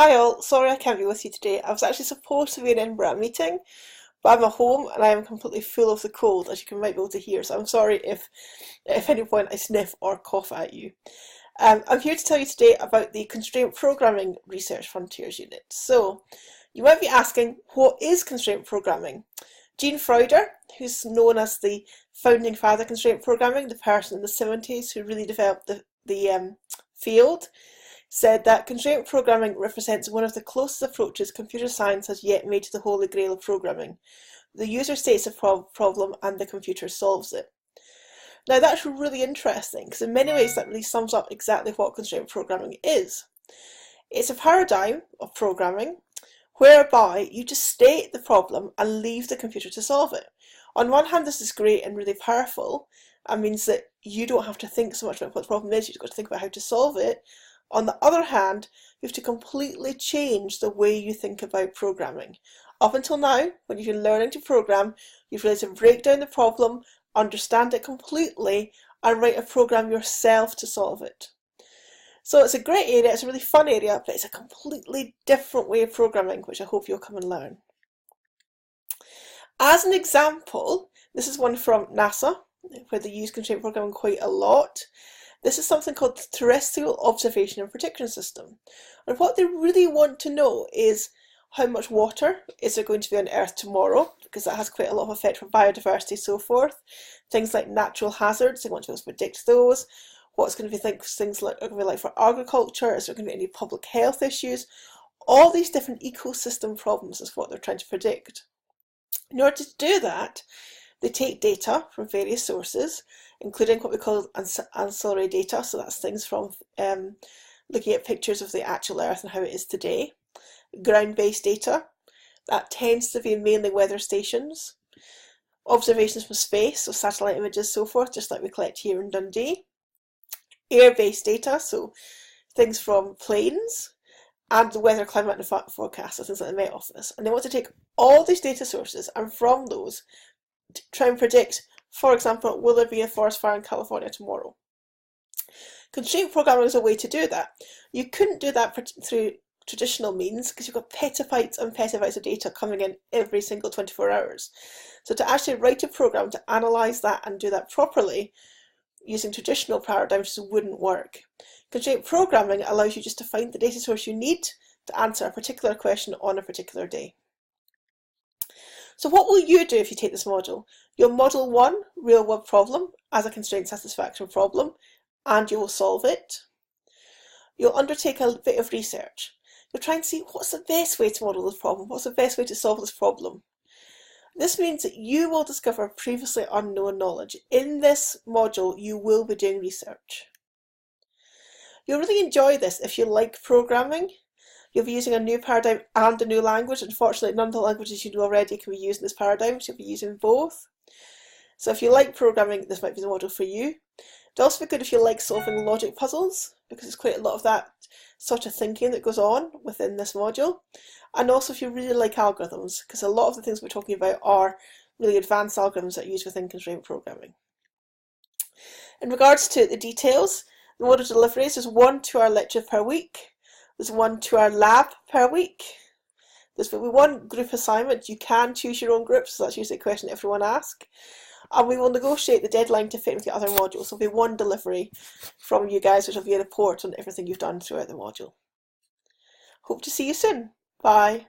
Hi all, sorry I can't be with you today. I was actually supposed to be in Edinburgh at a meeting, but I'm at home and I am completely full of the cold, as you might be able to hear, so I'm sorry if at any point I sniff or cough at you. I'm here to tell you today about the Constraint Programming Research Frontiers Unit. So, you might be asking, what is constraint programming? Gene Freuder, who's known as the founding father of constraint programming, the person in the 70s who really developed the field, said that constraint programming represents one of the closest approaches computer science has yet made to the holy grail of programming. The user states a problem and the computer solves it. Now that's really interesting because in many ways that really sums up exactly what constraint programming is. It's a paradigm of programming whereby you just state the problem and leave the computer to solve it. On one hand, this is great and really powerful and means that you don't have to think so much about what the problem is, you've got to think about how to solve it. On the other hand, you have to completely change the way you think about programming. Up until now, when you've been learning to program, you've realized to break down the problem, understand it completely, and write a program yourself to solve it. So it's a great area, it's a really fun area, but it's a completely different way of programming, which I hope you'll come and learn. As an example, this is one from NASA, where they use constraint programming quite a lot. This is something called the Terrestrial Observation and Prediction System. And what they really want to know is how much water is there going to be on Earth tomorrow, because that has quite a lot of effect for biodiversity and so forth. Things like natural hazards, they want to be able to predict those. What's going to be things like are going to be like for agriculture, is there going to be any public health issues? All these different ecosystem problems is what they're trying to predict. In order to do that, they take data from various sources, including what we call ancillary data, so that's things from looking at pictures of the actual Earth and how it is today. Ground-based data, that tends to be mainly weather stations. Observations from space, so satellite images, so forth, just like we collect here in Dundee. Air-based data, so things from planes, and the weather, climate and forecast, so things like the Met Office. And they want to take all these data sources and from those try and predict, for example, will there be a forest fire in California tomorrow? Constraint programming is a way to do that. You couldn't do that through traditional means because you've got petabytes and petabytes of data coming in every single 24 hours. So to actually write a program to analyse that and do that properly using traditional paradigms just wouldn't work. Constraint programming allows you just to find the data source you need to answer a particular question on a particular day. So what will you do if you take this module? You'll model one real-world problem as a constraint satisfaction problem, and you will solve it. You'll undertake a bit of research. You'll try and see what's the best way to model this problem, what's the best way to solve this problem. This means that you will discover previously unknown knowledge. In this module, you will be doing research. You'll really enjoy this if you like programming. You'll be using a new paradigm and a new language. Unfortunately, none of the languages you know already can be used in this paradigm, so you'll be using both. So if you like programming, this might be the module for you. It'll also be good if you like solving logic puzzles, because there's quite a lot of that sort of thinking that goes on within this module. And also if you really like algorithms, because a lot of the things we're talking about are really advanced algorithms that are used within constraint programming. In regards to the details, the mode of deliveries is 1 2-hour lecture per week. There's 1 2-hour lab per week. There's one group assignment. You can choose your own groups, so that's usually a question everyone asks. And we will negotiate the deadline to fit with the other modules. So there'll be one delivery from you guys, which will be a report on everything you've done throughout the module. Hope to see you soon. Bye.